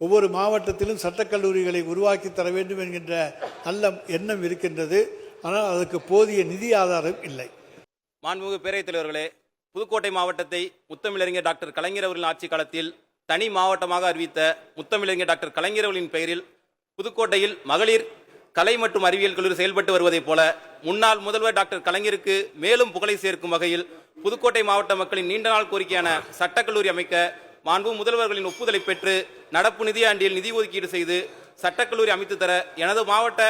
ஒவ்வொரு மாவட்டத்திலும் சட்டக்கல்லூரிகளை உருவாக்கி தர வேண்டும் என்கின்ற நல்ல எண்ணம் இருக்கின்றது. ஆனால் அதற்கு போதிய நிதி ஆதாரம் இல்லை. மாண்புமிகு பேரவைத் தலைவர்களே, புதுக்கோட்டை மாவட்டத்தை முத்தமிழறிஞர் டாக்டர் கலைஞர் அவர்களின் ஆட்சி காலத்தில் தனி மாவட்டமாக அறிவித்த முத்தமிழறிஞர் டாக்டர் கலைஞர் அவர்களின் பெயரில் புதுக்கோட்டையில் மகளிர் கலை மற்றும் அறிவியல் கல்லூரி செயல்பட்டு வருவதைப் போல முன்னாள் முதல்வர் டாக்டர் கலைஞருக்கு மேலும் புகழை சேர்க்கும் வகையில் புதுக்கோட்டை மாவட்ட மக்களின் நீண்ட நாள் கோரிக்கையான சட்டக்கல்லூரி அமைக்க மாண்பு முதல்வர்களின் ஒப்புதலை பெற்று நடப்பு நிதியாண்டில் நிதி ஒதுக்கீடு செய்து சட்டக்கல்லூரி அமைத்து தர எனது மாவட்ட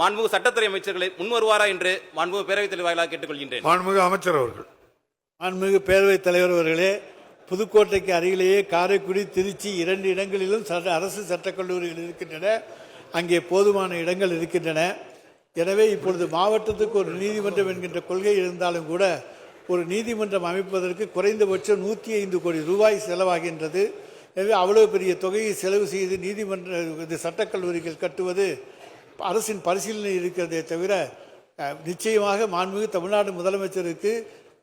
மாண்புமிகு சட்டத்துறை அமைச்சர்களை முன்வருவாரா என்று மாண்புமிகு பேரவைத் தலைவர் வாயிலாக கேட்டுக்கொள்கின்றேன். மாண்புமிகு அமைச்சர் அவர்கள். மாண்புமிகு பேரவைத் தலைவர் அவர்களே, புதுக்கோட்டைக்கு அருகிலேயே காரைக்குடி, திருச்சி 2 இடங்களிலும் அரசு சட்டக்கல்லூரிகள் இருக்கின்றன. அங்கே போதுமான இடங்கள் இருக்கின்றன. எனவே இப்பொழுது மாவட்டத்துக்கு ஒரு நீதிமன்றம் என்கின்ற கொள்கை இருந்தாலும் கூட ஒரு நீதிமன்றம் அமைப்பதற்கு குறைந்தபட்சம் 105 கோடி ரூபாய் செலவாகின்றது. எனவே அவ்வளவு பெரிய தொகையை செலவு செய்து நீதிமன்ற சட்டக்கல்லூரிகள் கட்டுவது அரசின் பரிசீலனை இருக்கிறதே தவிர நிச்சயமாக மாண்புமிகு தமிழ்நாடு முதலமைச்சருக்கு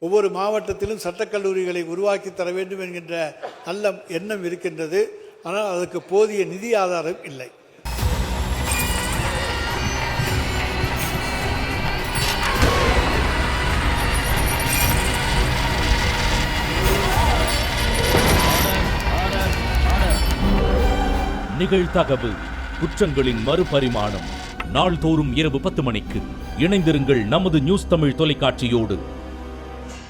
ஒவ்வொரு மாவட்டத்திலும் சட்டக்கல்லூரிகளை உருவாக்கி தர வேண்டும் என்கின்ற நல்ல எண்ணம் இருக்கின்றது. ஆனால் அதற்கு போதிய நிதி ஆதாரம் இல்லை. நிகழ்தகவு குற்றங்களின் மறுபரிமாணம் நாள்தோறும் இரவு 10 மணிக்கு இணைந்திருங்கள் நமது நியூஸ் தமிழ் தொலைக்காட்சியோடு.